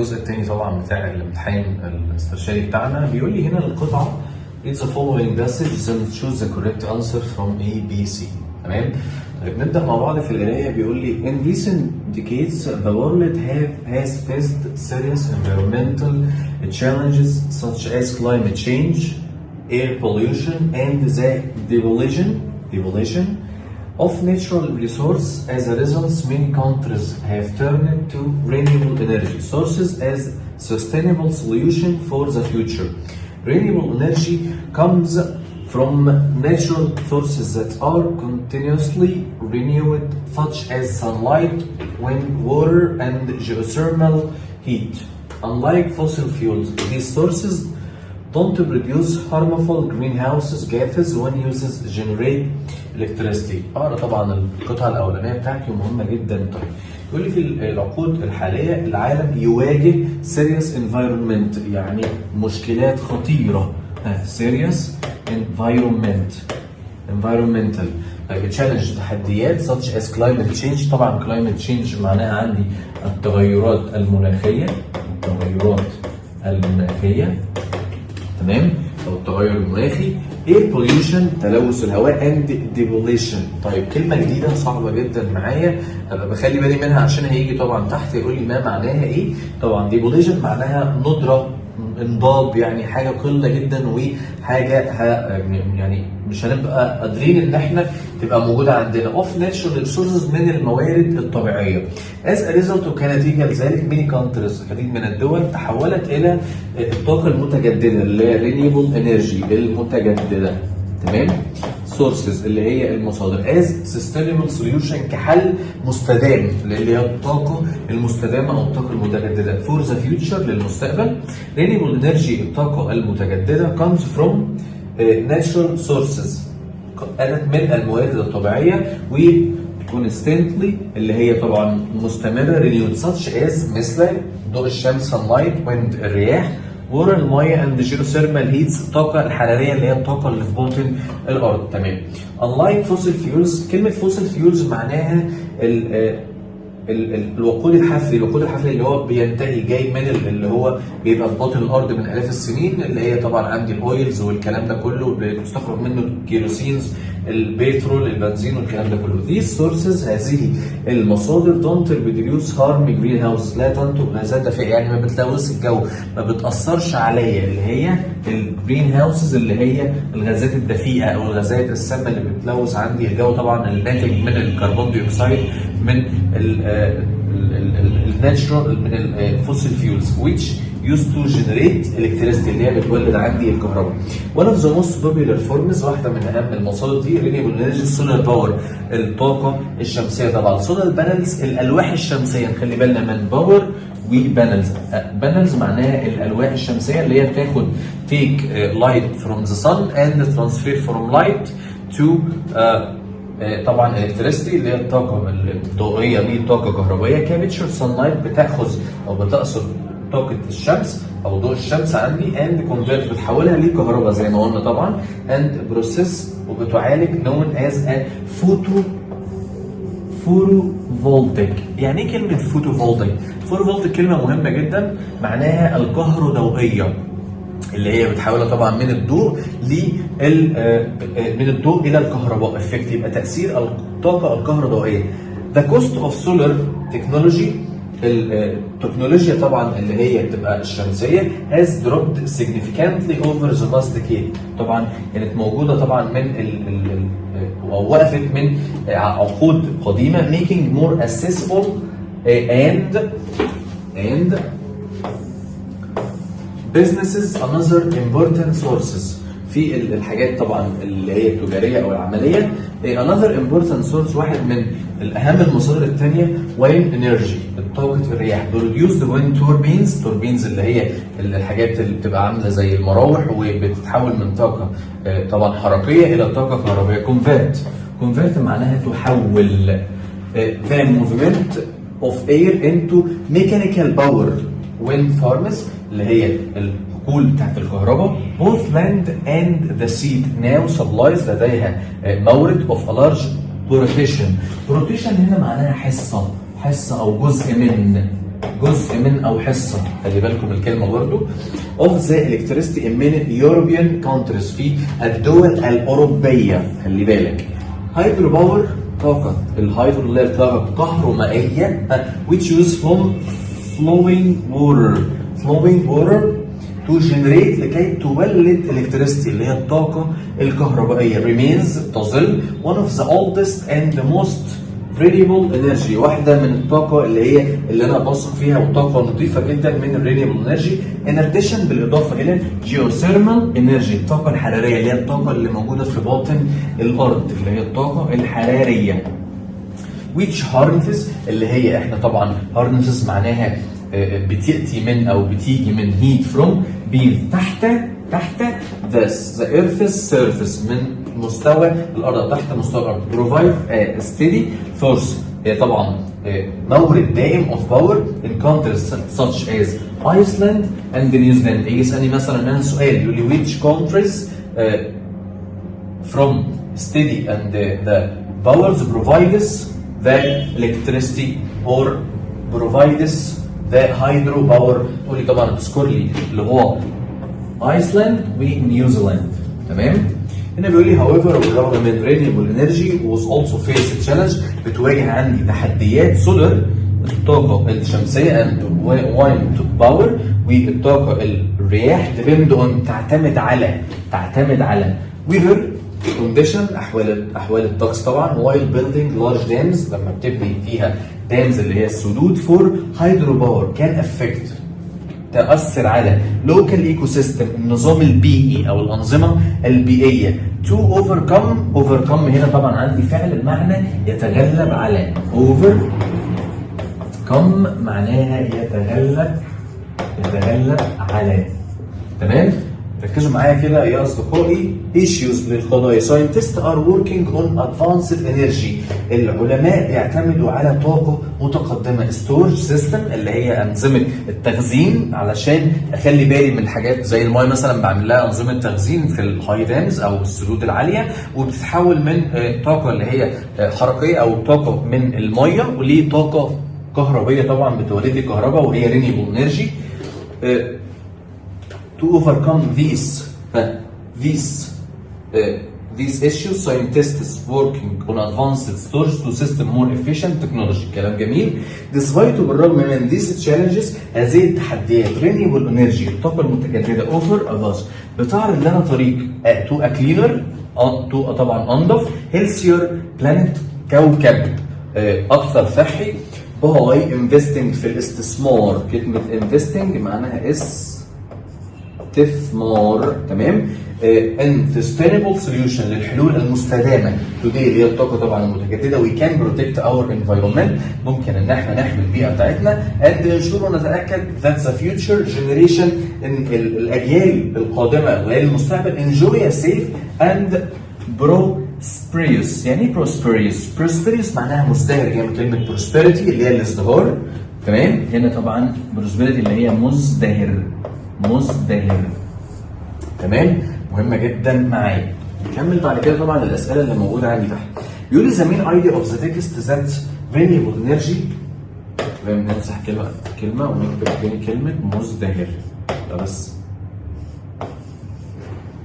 الجزء الثاني طبعا بتاع الامتحان الاسترشادي بتاعنا. بيقول لي هنا القطعه read the following passage and choose the correct answer from A, B, C. تمام؟ طيب نبدا مع بعض في القرايه. بيقول لي in recent decades the world has faced serious environmental challenges such as climate change, air pollution, and the devolution of natural resources. As a result, many countries have turned to renewable energy sources as sustainable solution for the future. Renewable energy comes from natural sources that are continuously renewed, such as sunlight, wind, water, and geothermal heat. Unlike fossil fuels, these sources don't produce harmful greenhouse gases when used to generate electricity. طبعا القطعه الاولانيه بتاعتي مهمه جدا. طيب يقول لي في العقود الحاليه العالم يواجه serious environment يعني مشكلات خطيره. serious environmental challenge تحديات such as climate change. طبعا climate change معناها عندي التغيرات المناخيه تمام، او التغير المناخي. air pollution تلوث الهواء and devolution. طيب كلمه جديده صعبه جدا معايا ابقى بخلي بالي منها عشان هيجي طبعا تحت يقول لي ما معناها ايه. طبعا devolution معناها ندره، انضاب، يعني حاجه قله جدا وحاجه يعني مش هنبقى قادرين ان احنا تبقى موجوده عندنا. of natural resources من الموارد الطبيعيه. as a result وكنتيجه لذلك many countries كثير من الدول تحولت الى الطاقه المتجدده اللي هي renewable energy المتجدده. تمام؟ sources اللي هي المصادر as sustainable solution كحل مستدام اللي هي الطاقة المستدامة أو الطاقة المتجددة for the future للمستقبل. renewable energy الطاقة المتجددة comes from natural sources أتت من الموارد الطبيعية و constantly اللي هي طبعا مستمرة renewed such as مثل ضوء الشمس sunlight wind الرياح water المية and geothermal heats الطاقة الحرارية اللي هي الطاقة اللي في باطن الأرض. تمام. unlike fossil fuels كلمة fossil fuels معناها الوقود الحفري. الوقود الحفري اللي هو بينتهي جاي من اللي هو بيبقى في باطن الارض من الاف السنين اللي هي طبعا عندي الاويلز والكلام ده كله بتستخرج منه الكيروسينز البترول البنزين والكلام ده كله. these sources هذه المصادر don't produce harm greenhouse لا تنتج غازات دافئه يعني ما بتلوث الجو ما بتاثرش عليا اللي هي الجرين هاوسز اللي هي الغازات الدفيئه او الغازات السامه اللي بتلوث عندي الجو طبعا الناتج من الكربون دايوكسيد من الناتشرال من الفوسيل فيولز which used to generate electricity اللي هي بتولد عندي الكهرباء. one of the most popular forms واحده من اهم المصادر دي renewable energy solar power الطاقه الشمسيه. طبعا solar panels الالواح الشمسيه نخلي بالنا من باور وبانلز. بانلز معناها الالواح الشمسيه اللي هي بتاخد take light from the sun and transfer from light to طبعا الكتريستي اللي هي الطاقه الضوئيه دي طاقه كهربائيه. كابتشر سانلايت بتاخذ او بتقصد طاقه الشمس او ضوء الشمس عندي اند كونفيرت بتحولها لكهرباء زي ما قلنا طبعا اند بروسيس وبتعالج نون از فوتوفولتيك. يعني ايه كلمه فوتوفولتيك؟ فوتوفولتيك كلمه مهمه جدا معناها الكهروضوئيه اللي هي بتحولها طبعا من الضوء من الضوء الى الكهرباء افكت يبقى تاثير الطاقه الكهروضوئيه. The cost of solar technology التكنولوجيا طبعا اللي هي بتبقى الشمسيه has dropped significantly over the past decade. طبعا كانت موجوده طبعا من او وقفت من عقود قديمه making more accessible and businesses another important sources في الحاجات طبعا اللي هي التجاريه او العمليه. another important source واحد من الاهم المصادر الثانيه wind energy طاقه الرياح. produced wind turbines اللي هي الحاجات اللي بتبقى عامله زي المراوح وبتتحول من طاقه طبعا حركيه الى طاقه كهربائيه. convert معناها تحول the movement of air into mechanical power. wind farms اللي هي الحقول بتاعت الكهرباء. both land and the sea now supplies لديها مورد of a large proportion هنا معناها حصة او جزء من جزء من او حصه، خلي بالكم الكلمه برضو of the electricity in many European countries في الدول الاوروبيه. خلي بالك هيدرو باور طاقه الهيدرو اللي هي طاقه كهرومائيه which use from flowing water to generate لكي تولد electricity اللي هي الطاقه الكهربائيه remains تظل one of the oldest and the most renewable energy، واحده من الطاقه اللي انا بثق فيها وطاقه نظيفه جدا من renewable energy. in addition بالاضافه الى geothermal energy الطاقه الحراريه اللي هي الطاقه اللي موجوده في باطن الارض اللي هي الطاقه الحراريه. which harnesses اللي هي احنا طبعا harnesses معناها بتأتي من او بتيجي من heat from تحت the earth's surface من مستوى الارض تحت مستوى الارض. provide a steady source هي طبعا مورد دائم of power in countries such as Iceland and New Zealand. يجي يسألني مثلا انا سؤال يقول لي which countries from steady and the powers provides the electricity or provides the hydro power. تقول لي طبعا تذكر لي اللي هو ايسلاند ونيوزيلاند. تمام. هنا بيقول لي however بالرغم من renewable energy was also faced challenge بتواجه عندي تحديات سولار الطاقة الشمسية and wind power والطاقة الرياح depend on تعتمد على weather condition احوال الطقس طبعا while building large dams لما بتبني فيها dams اللي هي السدود for hydro power can affect تأثر على local ecosystem النظام البيئي أو الأنظمة البيئية. to overcome هنا طبعا عندي فعل المعنى يتغلب على overcome معناها يتغلب على. تمام. ركزوا معايا كده يا أصدقائي. issues للقضايا scientists are working on advanced energy العلماء بيعتمدوا على طاقة متقدمة storage system اللي هي أنظمة التخزين علشان أخلي بالي من الحاجات زي الماء مثلا بعمل لها أنظمة تخزين في الهاي دامز أو السدود العالية وبتتحول من طاقة اللي هي حركية أو طاقة من المية ولطاقة كهربية طبعا بتولد لي كهرباء وهي renewable energy. To overcome these issues scientists working on advanced storage to system more efficient technology. كلام جميل. despite بالرغم من these challenges هذه التحديات renewable energy الطاقة المتجددة offer us بتعرض لنا طريق to a cleaner to طبعا أنظف healthier planet كوكب أكثر صحي by investing في الاستثمار. كلمة investing معناها استثمار. تمام. and sustainable solution للحلول المستدامه today اللي هي الطاقه طبعا المتجدده. we can protect our environment ممكن ان احنا نحمي البيئه بتاعتنا and ensure ونتاكد that the future generation ان الاجيال القادمه وهي المستقبل enjoy a safe and prosperous. يعني ايه prosperous؟ prosperous معناها مزدهر جايه من كلمه prosperity اللي هي الازدهار. تمام. هنا طبعا prosperity اللي هي مزدهر. تمام. مهمه جدا معايا. نكمل بعد كده طبعا الاسئله اللي موجوده عندي تحت. بيقول لي the main idea of the text that renewable energy نمسح كلمه ونكتب تاني كلمه مزدهر ده بس.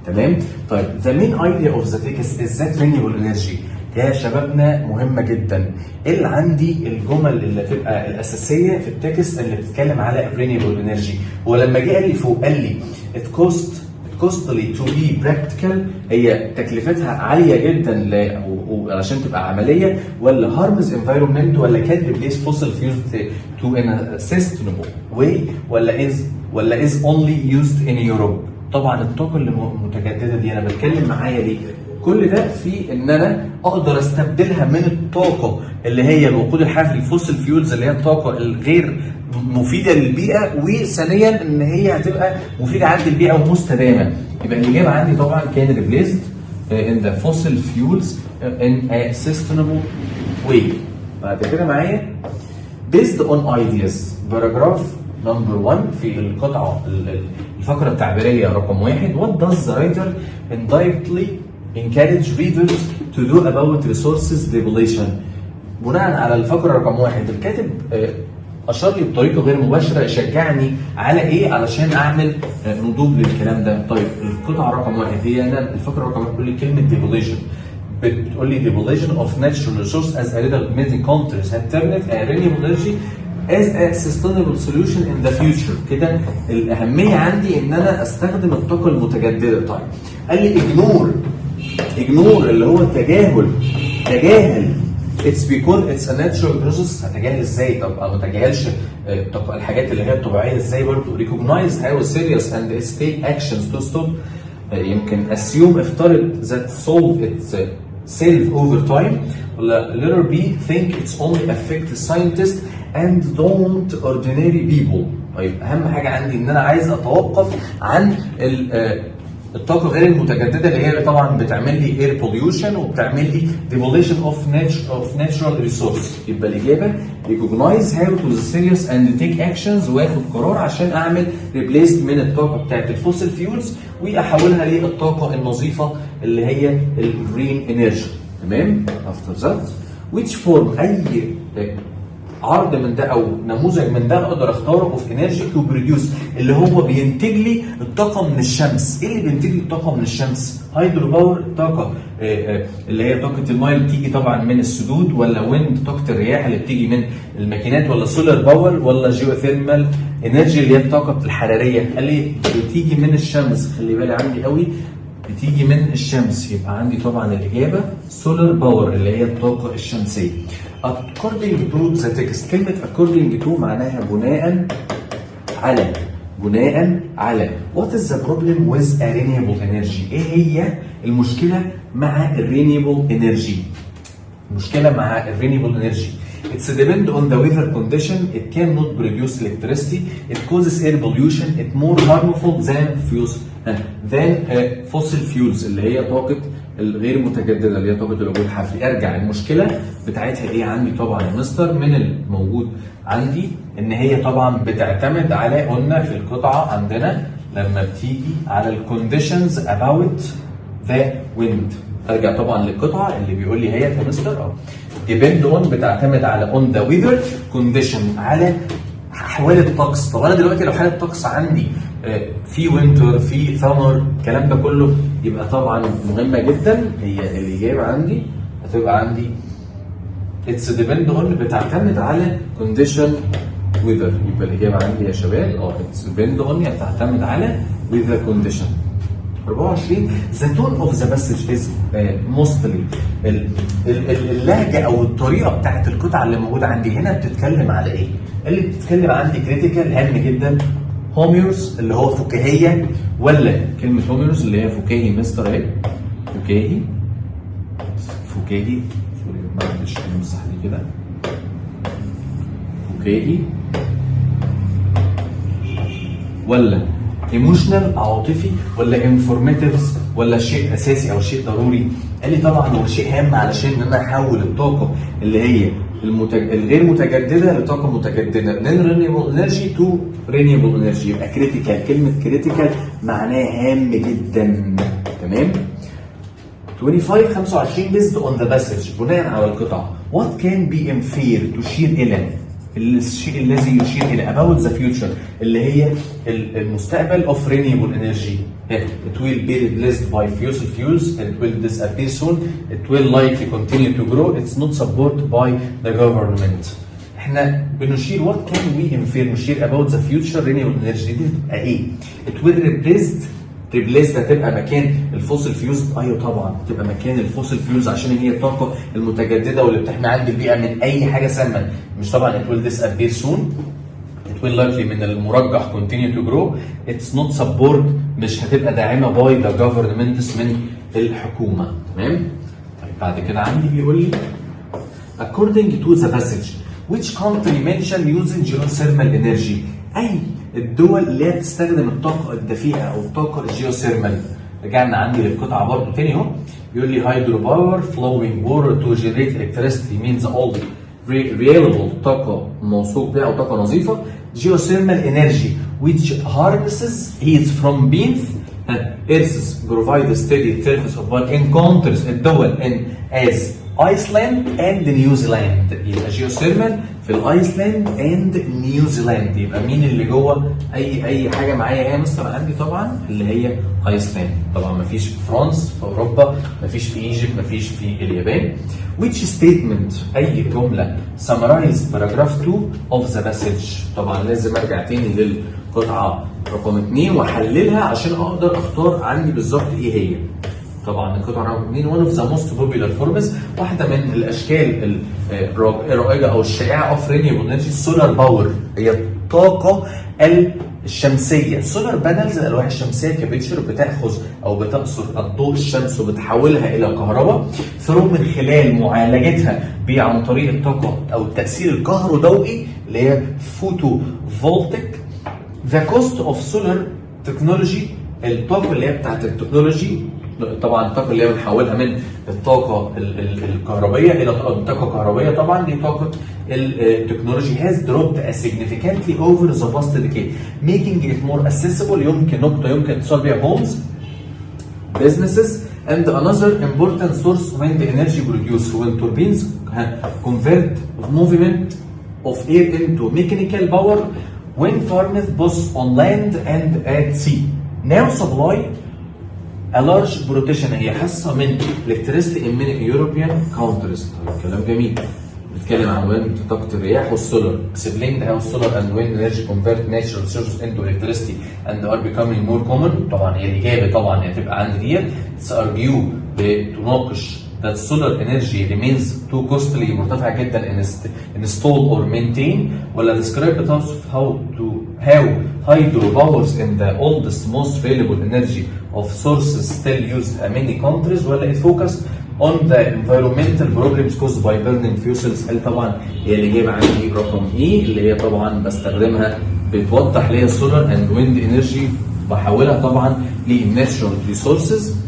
تمام. طيب the main idea of the text is that renewable energy يا شبابنا مهمه جدا. اللي عندي الجمل اللي تبقى الاساسيه في التكست اللي بتتكلم على renewable energy. ولما جه قال لي فوق قال لي it costly to be practical هي تكلفتها عاليه جدا علشان تبقى عمليه ولا harms environment ولا can replace fossil fuels to in a sustainable way ولا is only used in Europe. طبعا الطاقه اللي متجدده دي انا بتكلم معايا ليه؟ كل ده في ان انا اقدر استبدلها من الطاقه اللي هي الوقود الحافري الفوسيل فيولز اللي هي الطاقه الغير مفيده للبيئه وثانيا ان هي هتبقى مفيده عند البيئه ومستدامه. يبقى الاجابه عندي طبعا كان ريبليسد in the fossil fuels in a sustainable way. بعد كده معايا based on ideas باراجراف نمبر 1 في القطعه الفقره التعبيريه رقم 1. what does the writer indirectly encourage readers to do about resources depletion. بناء على الفقره رقم 1 الكاتب اشار لي بطريقه غير مباشره، شجعني على ايه؟ علشان اعمل نضوج للكلام ده. طيب القطعه رقم 1 هي هنا الفقره رقم 1 بتقول لي كلمه ديفوليشن، بتقول لي devolution of natural resource as a result many countries have turned renewable energy as a sustainable solution in the future. كده الأهمية عندي إن أنا أستخدم الطاقة المتجددة. طيب قال لي ignore اللي هو تجاهل it's because it's a natural process. هتجاهل ازاي؟ طب ما تجاهلش الحاجات اللي هي الطبيعية ازاي برضه؟ recognize how serious and take actions to stop. يمكن assume افترض that solve itself over time. ولا letter B think it's only affect scientists and don't ordinary people. طيب اهم حاجه عندي ان انا عايز اتوقف عن الطاقه غير المتجدده اللي هي طبعا بتعمل لي air pollution وبتعمل لي devolution of natural resource. يبقى الاجابه recognize how to be serious and take actions، واخد قرار عشان اعمل replace من الطاقه بتاعت الفوسيل فيولز واحولها للطاقه النظيفه اللي هي الجرين انرجي. تمام؟ after that which form اي عرض من ده او نموذج من ده اقدر اختاره اوف انرجي تو بروديوس اللي هو بينتج لي الطاقه من الشمس. ايه اللي بينتج لي الطاقه من الشمس؟ هيدرو باور، طاقه اللي هي طاقه الماء اللي بتيجي طبعا من السدود، ولا ويند طاقه الرياح اللي بتيجي من الماكينات، ولا سولار باور، ولا جيوثيرمال انرجي اللي هي الطاقه الحراريه. قال لي بتيجي من الشمس. خلي بالي عندي قوي بتيجي من الشمس، يبقى عندي طبعا الاجابه سولار باور اللي هي الطاقه الشمسيه. according to the text. كلمة according to معناها بناء على. What is the problem with a renewable energy؟ ايه هي المشكلة مع renewable energy؟ المشكلة مع renewable energy It's depend on the weather condition. It cannot produce electricity. It causes air pollution. It's more harmful than fossil fuels اللي هي طاقة الغير متجددة اللي هي طاقة الوقود الحفري. ارجع المشكلة بتاعتها ايه عندي طبعا يا مستر؟ من الموجود عندي ان هي طبعا بتعتمد على، قلنا في القطعة عندنا لما بتيجي على الكونديشنز about the wind. ارجع طبعا للقطعة اللي بيقول لي هي يا مستر depend on بتعتمد على on the weather condition على احوال الطقس. طب انا دلوقتي لو حاله الطقس عندي في وينتر في سمر الكلام ده كله، يبقى طبعا مهمه جدا هي الاجابه عندي هتبقى عندي اتس ديبند اون بتعتمد على كونديشن ويذر. يبقى الاجابه عندي يا شباب اتس ديبند اون بتعتمد على ويذر كونديشن. 24 the tone of the message is mostly اللهجه او الطريقه بتاعت القطعه اللي موجوده عندي هنا بتتكلم على ايه؟ اللي بتتكلم عندي كريتيكال هام جدا، هوميوس اللي هو فكاهيه، ولا كلمه هوميوس اللي هي فكاهي مستر اهي فكاهي سوري معلش نمسح دي كده فكاهي، ولا ايموشنال عاطفي، ولا انفورماتيفز، ولا شيء اساسي او شيء ضروري؟ قال لي طبعا هو شيء هام علشان ان انا احول الطاقه اللي هي الغير متجدده لطاقه متجدده من رينيبل انرجي تو رينيبل انرجي. يبقى كريتيكال، كلمه كريتيكال معناها هام جدا. تمام؟ 25 based on the passage بناء على القطعه what can be inferred تشير الى الشيء الذي يشير الى about the future اللي هي المستقبل of renewable energy. It will be replaced by fossil fuels. It will disappear soon. It will likely continue to grow. It's not supported by the government. احنا بنشير what can we infer نشير about the future renewable energy دي تبقى ايه؟ It will replace هتبقى مكان الفوسيل فيوز. ايوه طبعا تبقى مكان الفوسيل فيوز عشان هي الطاقه المتجدده واللي بتحمي عندي البيئه من اي حاجه سامه. مش طبعا it will disappear soon. It will likely من المرجح continue to grow. It's not support مش هتبقى داعمه by the government من الحكومه. تمام؟ طيب بعد كده عندي بيقول لي according to the passage which country mentioned using geothermal energy. اي الدول اللي هي بتستخدم الطاقه الدفيئه او الطاقه الجيوثيرمال. رجعنا عندي للقطعه برضه تاني اهو بيقول لي هيدرو باور flowing water to generate electricity means all reliable طاقه موثوق بها او طاقه نظيفه. geothermal energy which harnesses heat from beneath earth provide a steady surface of water in countries الدول in as Iceland and New Zealand. يبقى geothermal في الايسلاند اند نيوزيلاند. يبقى مين اللي جوه اي حاجه معايا هي مستر عندي طبعا اللي هي ايسلاند. طبعا ما فيش في فرنسا في اوروبا، ما فيش في ايجيبت، ما فيش في اليابان. which statement اي جمله summarize paragraph 2 of the passage. طبعا لازم ارجع تاني للقطعه رقم 2 واحللها عشان اقدر اختار عندي بالظبط ايه هي. طبعا القطعه رقم 2 one of the most popular forms، واحده من الاشكال الرائجه او الشائعه of renewable energy solar power، هي الطاقه الشمسيه. السولار بانلز الالواح الشمسيه كبيكتشر بتاخذ او بتأثر الضوء الشمس وبتحولها الى كهرباء ثرو من خلال معالجتها عن طريق الطاقه او التاثير الكهروضوئي اللي هي فوتو فولتيك. ذا كوست اوف سولار تكنولوجي، الطاقه اللي هي بتاعت التكنولوجي، طبعا الطاقه اللي هي بنحولها من الطاقه الكهربائيه الى طاقه كهربائيه، طبعا دي طاقه التكنولوجي has dropped significantly over the past decade making it more accessible. يمكن اتصال بها homes, businesses and another important source when the energy produced when turbines convert movement of air into mechanical power when farmed both on land and at sea. Now supply a large proportion، هي حصه من electricity in many European countries. كلام جميل. بنتكلم عن وين طاقة الرياح والسولار. explain how solar and wind energy convert natural resources into electricity and are becoming more common. طبعا هي الإجابة طبعا هتبقى عندي ديت. It's argue بتناقش that solar energy remains too costly، مرتفعة جدا install or maintain، ولا describe بتوصف how hydropowers in the oldest most valuable energy of sources still used in many countries، ولا it focus on the environmental problems caused by burning fuels. قال طبعا هي الإجابة عندي رقم إيه اللي هي طبعا بستخدمها بتوضح لي السولار and wind energy، بحولها طبعا لناتشورال ريسورسز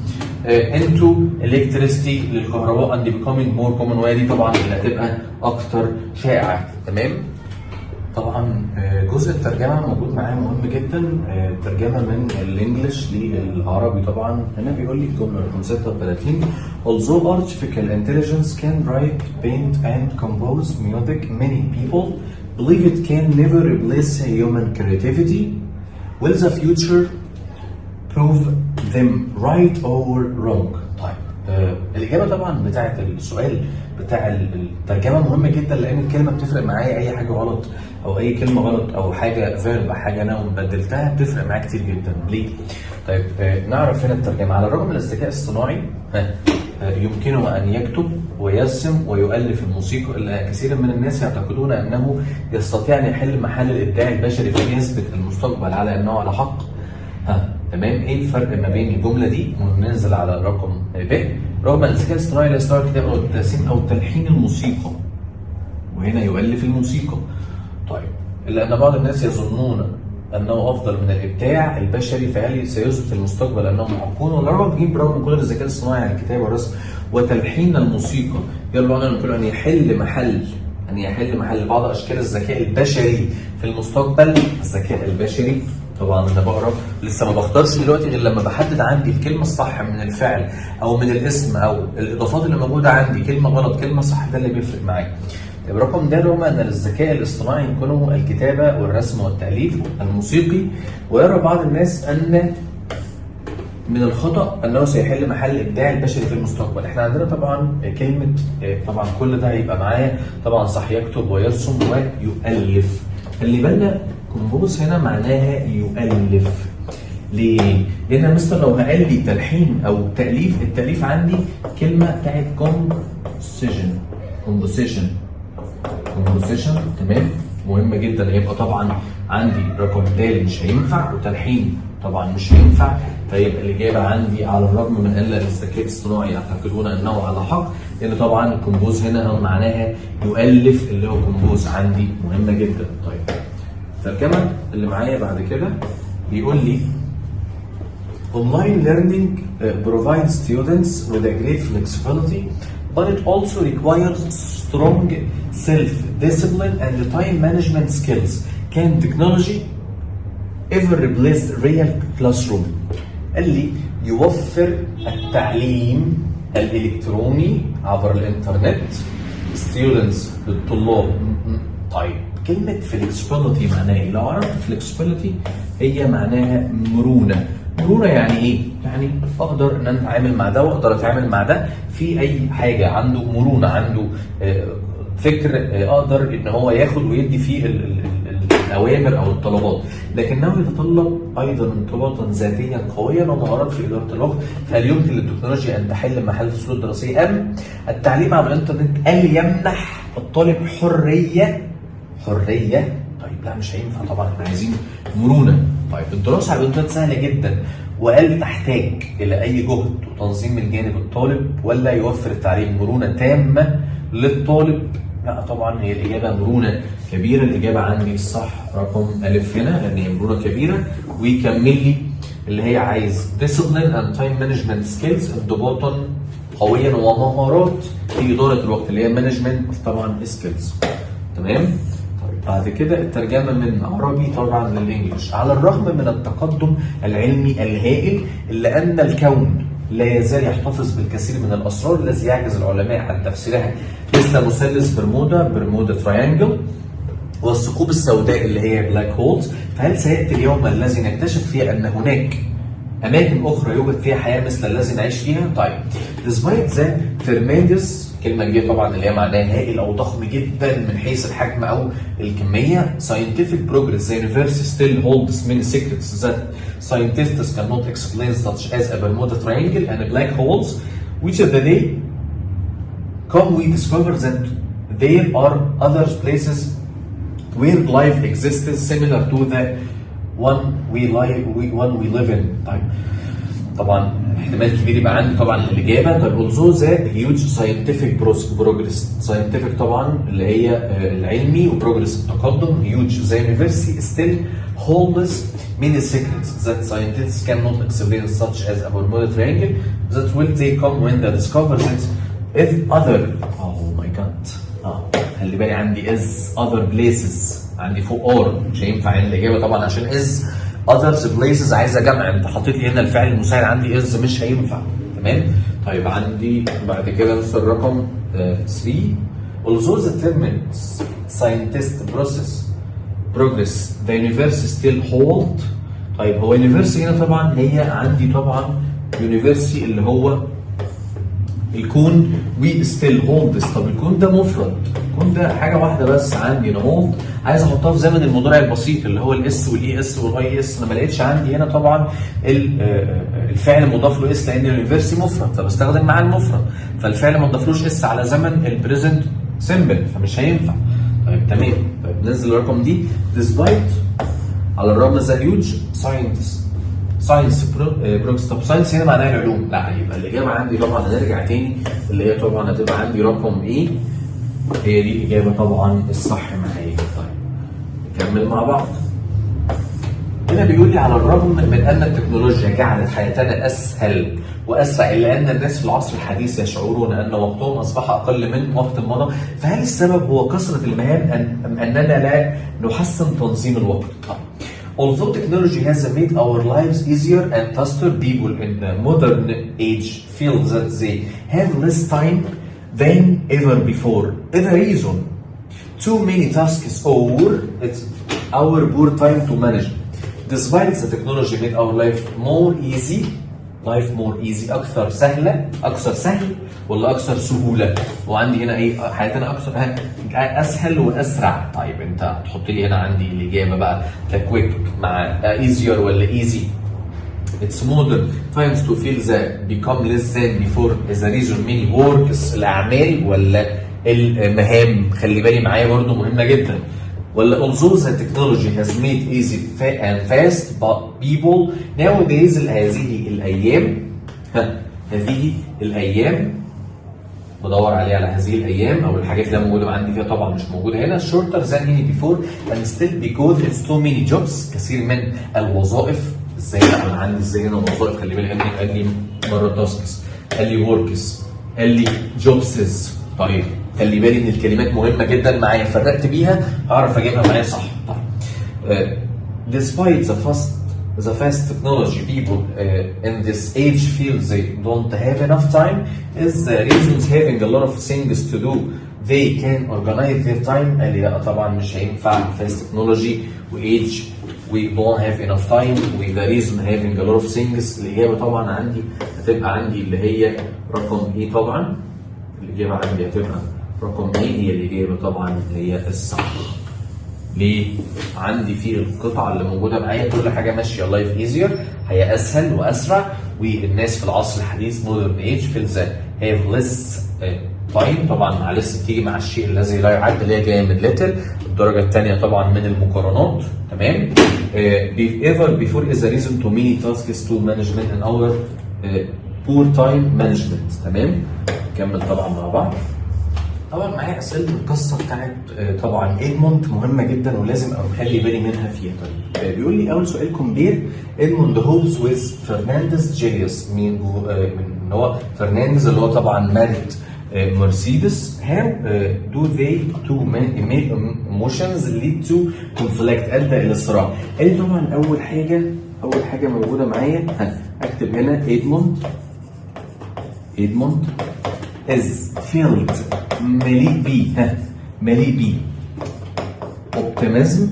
into electricity للكهرباء and becoming more common، وهي طبعا اللي هتبقى أكتر شائعة. تمام؟ طبعا جزء الترجمه موجود معايا مهم جدا، ترجمه من الانجليش للعربي. طبعا هنا بيقول لي الجمله رقم 36 although artificial intelligence can write, paint and compose music many people believe it can never replace human creativity. Will the future prove them right or wrong؟ طيب الإجابة طبعا بتاعت السؤال بتاع الترجمة مهمة جدا، لأن الكلمة بتفرق معايا. أي حاجة غلط أو أي كلمة غلط أو حاجة فيرب أو حاجة نون بدلتها بتفرق معايا كتير جدا. ليه؟ طيب نعرف هنا الترجمة. على الرغم من الذكاء الصناعي يمكنه أن يكتب ويرسم ويؤلف الموسيقى، إلا كثيرا من الناس يعتقدون أنه يستطيع أن يحل محل الإبداع البشري فيثبت المستقبل على أنه على حق. تمام؟ ايه الفرق ما بين الجمله دي وننزل على رقم ب؟ رغم ان الذكاء الاصطناعي لا يستطيع الكتابه او الترسيم او تلحين الموسيقى، وهنا يؤلف الموسيقى. طيب الا ان بعض الناس يظنون انه افضل من الابداع البشري، فهل سيثبت المستقبل انهم محقون ولا رغم برغم قدره الذكاء الاصطناعي على الكتابه والرسم وتلحين الموسيقى يرجع ان نقول ان يحل محل بعض اشكال الذكاء البشري في المستقبل. الذكاء البشري طبعا انا بقرا لسه ما بختارش دلوقتي غير لما بحدد عندي الكلمه الصح من الفعل او من الاسم او الاضافات اللي موجوده عندي، كلمه غلط كلمه صح، ده اللي بيفرق معايا. طيب رقم د رغم ان للذكاء الاصطناعي يمكنه الكتابه والرسم والتاليف الموسيقي، ويرى بعض الناس ان من الخطا انه سيحل محل ابداع البشري في المستقبل. احنا عندنا طبعا كلمه طبعا كل ده هيبقى معايا طبعا صح، يكتب ويرسم ويؤلف. خلي بالنا كومبوز هنا معناها يؤلف. ليه؟ لان مثلا لو هقال لي تلحين او تاليف، التاليف عندي كلمه بتاعت كومبوزيشن. تمام؟ مهمه جدا. يبقى طبعا عندي رقم د مش هينفع، وتلحين طبعا مش هينفع. طيب الاجابه عندي على الرغم من ان الذكاء الصناعي يعتقدون انه على حق، لان طبعا الكومبوز هنا معناها يؤلف اللي هو كومبوز عندي مهمه جدا. طيب الترجمه اللي معايا بعد كده بيقول لي online learning provides students with a great flexibility but it also requires strong self-discipline and time management skills. Can technology ever replace real classroom؟ قال لي يوفر التعليم الإلكتروني عبر الإنترنت students للطلاب طيب كلمة flexibility معناها ايه؟ لو عرفت flexibility هي معناها مرونة. مرونة يعني ايه؟ يعني اقدر ان انا اتعامل مع ده واقدر اتعامل مع ده في اي حاجة، عنده مرونة، عنده فكر اقدر ان هو ياخد ويدي فيه الاوامر او الطلبات، لكنه يتطلب ايضا انضباطا ذاتيا قويا ومهارات في اداره الوقت. فهل يمكن للتكنولوجيا ان تحل محل الفصول الدراسيه ام التعليم عبر الانترنت؟ قال يمنح الطالب حريه. طيب لا مش هينفع طبعا، احنا عايزين مرونه. طيب الدراسه على الانترنت سهله جدا، وقال تحتاج الى اي جهد وتنظيم من جانب الطالب ولا يوفر التعليم مرونه تامه للطالب؟ لا طبعا هي الاجابه مرونه كبيره. الاجابه عندي الصح رقم الف هنا، لان هي مرونه كبيره. ويكمل لي اللي هي عايز discipline and time management skills، انضباطا قويا ومهارات في اداره الوقت اللي هي management طبعا skills. تمام؟ طيب بعد كده الترجمه من عربي طبعا للانجلش. على الرغم من التقدم العلمي الهائل الا ان الكون لا يزال يحتفظ بالكثير من الاسرار التي يعجز العلماء عن تفسيرها، مثل مثلث برمودا تراينجل، والثقوب السوداء اللي هي بلاك هولز. فهل سياتي اليوم الذي نكتشف فيه ان هناك اماكن اخرى يوجد فيها حياه مثل الذي نعيش فيها؟ طيب despite the tremendous، كلمه كبيره طبعا اللي هي معناها هائل او ضخم جدا من حيث الحجم او الكميه، scientific progress the universe still holds many secrets that scientists cannot explain, such as a Bermuda Triangle and black holes, which of the day come we discover that there are other places where life exists similar to the one we live in. طيب طبعا احتمال كبير يبقى عندي طبعا الاجابه. طيب although the huge scientific progress، scientific طبعا اللي هي العلمي وبروجرس التقدم، huge the university still holds many secrets that scientists cannot explain, such as a Bermuda Triangle, that will they come when they discover that if other خلي بالي عندي is other places، عندي فوق اور مش هينفع هنا الاجابه طبعا عشان is others places عايزه جمع، انت حطيت لي هنا الفعل المساعد عندي is مش هينفع. تمام؟ طيب عندي بعد كده نوصل رقم 3. although the terms scientist progress the universe still hold. طيب هو universe هنا طبعا هي عندي طبعا universe اللي هو الكون we still hold. طب الكون ده مفرد، الكون ده حاجه واحده بس عندي هنا hold، عايز احطها في زمن المضارع البسيط اللي هو الاس والاي اس والاي اس. انا ما لقيتش عندي هنا طبعا الفعل مضاف له اس لان اليونيفرسي مفرد، فبستخدم معاه المفرد، فالفعل ما ضافلوش اس على زمن البريزنت سيمبل فمش هينفع. طيب تمام. طيب ننزل الرقم دي despite على الرغم ذا هيوج ساينس بروكس. طب ساينس هنا معناها العلوم، لا يبقى الاجابه عندي طبعا هنرجع تاني اللي هي طبعا هتبقى عندي رقم ايه، هي دي الاجابه طبعا الصح معايا. طيب نكمل مع بعض. هنا بيقول لي على الرغم من ان التكنولوجيا جعلت حياتنا اسهل واسرع الا ان الناس في العصر الحديث يشعرون ان وقتهم اصبح اقل من وقت مضى، فهل السبب هو كثره المهام ام اننا لا نحسن تنظيم الوقت؟ Although technology has made our lives easier and faster, people in the modern age feel that they have less time than ever before. The reason: too many tasks or it's our poor time to manage. Despite the technology made our life more easy, أكثر سهل ولا أكثر سهولة؟ وعندي هنا إيه حياتنا أكثر أسهل وأسرع. طيب أنت هتحط لي هنا عندي الإجابة بقى كويك مع easier ولا easy. It's modern times to feel that become less than before is a reason many works، الأعمال ولا المهام؟ خلي بالي معايا برضو مهمة جدا. ولا although the technology has made easy and fast but people nowadays هذه الأيام بدور عليها على هذه الأيام أو الحاجات اللي موجودة عندي فيها طبعا مش موجودة هنا shorter than any before and still because it's too many jobs، كثير من الوظائف. ازاي بقى انا عندي ازاي هنا وظائف؟ خلي بالك قال لي بره تاسكس، قال لي وركس، قال لي جوبسز. طيب خلي بالي ان الكلمات مهمه جدا معايا، فرقت بيها هعرف اجيبها معايا صح. طيب despite the fast technology people in this age feel they don't have enough time is the reasons having a lot of things to do they can organize their time. قال لي لا طبعا مش هينفع fast technology وage we don't have enough time with the reason having a lot of things. الإجابة طبعا عندي هتبقى عندي اللي هي رقم ايه طبعا. الإجابة عندي هتبقى رقم ايه هي الإجابة طبعا هي الصح. ليه؟ عندي في القطعة اللي موجودة معايا كل حاجة ماشية لايف ايزير، هي أسهل وأسرع، والناس في العصر الحديث مودرن ايج فيلز هاف ليس تايم. طبعا مع لسه بتيجي مع الشيء الذي لا يعد اللي هي جاية من ليتل. الدرجة الثانية طبعا من المقارنات. تمام؟ before is a reason to many tasks to management and our poor time management. تمام؟ نكمل طبعا مع بعض. طبعا معايا اسئله القصه بتاعت طبعا ادموند مهمه جدا ولازم اخلي بالي منها فيها. طيب بيقول لي اول سؤال كومبير ادموند هولز ويز فرنانديز جيليوس. من هو فرنانديز اللي هو طبعا مارد مرسيدس. هاو دو ذي تو ايموشنز ليد تو كونفليكت ادى الى صراع. قال لي طبعا اول حاجه موجوده معايا اكتب هنا ادموند is filled مليء بيه optimism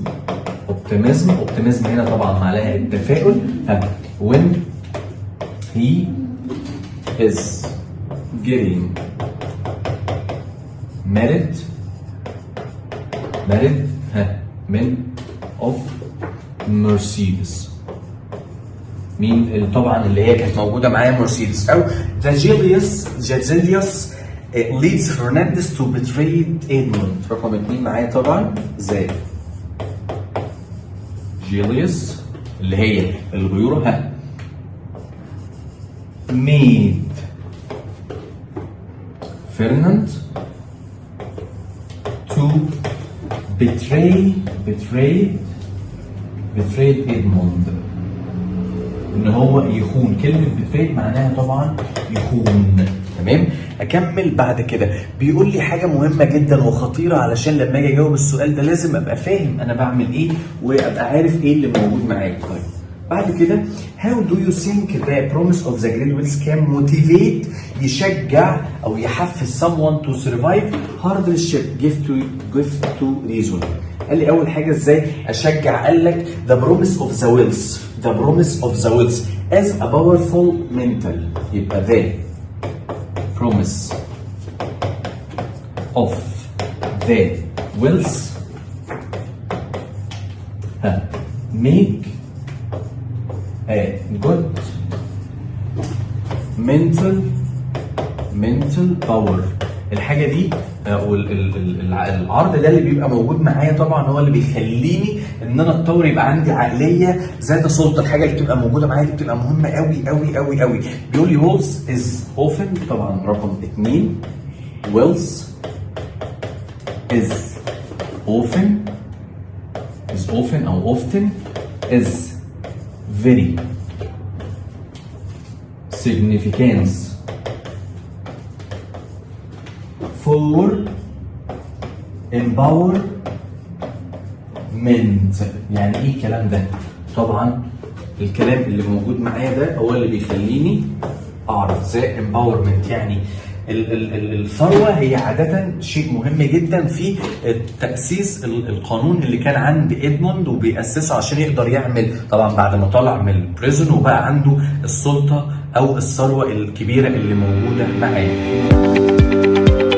هنا طبعا معناها التفاؤل. when he is getting married من of Mercedes. مين طبعا اللي هي كانت موجوده معايا مرسيدس. او جازيليوس leads Fernandez to betray Edmond. رقم 2 معايا طبعا زي جيليوس اللي هي الغيوره made Fernand to betray Edmond. ان هو يخون. كلمه betray معناها طبعا يخون. تمام. اكمل بعد كده. بيقول لي حاجه مهمه جدا وخطيره علشان لما اجي اجاوب السؤال ده لازم ابقى فاهم انا بعمل ايه وابقى عارف ايه اللي موجود معايا. طيب بعد كده how do you think the promise of the great wills can motivate يشجع او يحفز someone to survive hardship give to reason. قال لي اول حاجه ازاي اشجع. قال لك the promise of the wills as a powerful mental. يبقى the promise of the wills make a good mental power. الحاجه دي او العرض ده اللي بيبقى موجود معايا طبعا هو اللي بيخليني ان انا اتطور يبقى عندي عقليه ذات سلطه. الحاجه اللي بتبقى موجوده معايا دي بتبقى مهمه قوي قوي قوي قوي. بيقول لي wills is often طبعا رقم 2 wills is often او often is very significance for empowerment. يعني ايه الكلام ده؟ طبعا الكلام اللي موجود معايا ده هو اللي بيخليني اعرف ازاي empowerment. يعني الثروه هي عاده شيء مهم جدا في تاسيس القانون اللي كان عند ادموند وبيأسسه عشان يقدر يعمل طبعا بعد ما طلع من البريزون وبقى عنده السلطه او الثروه الكبيره اللي موجوده معاه.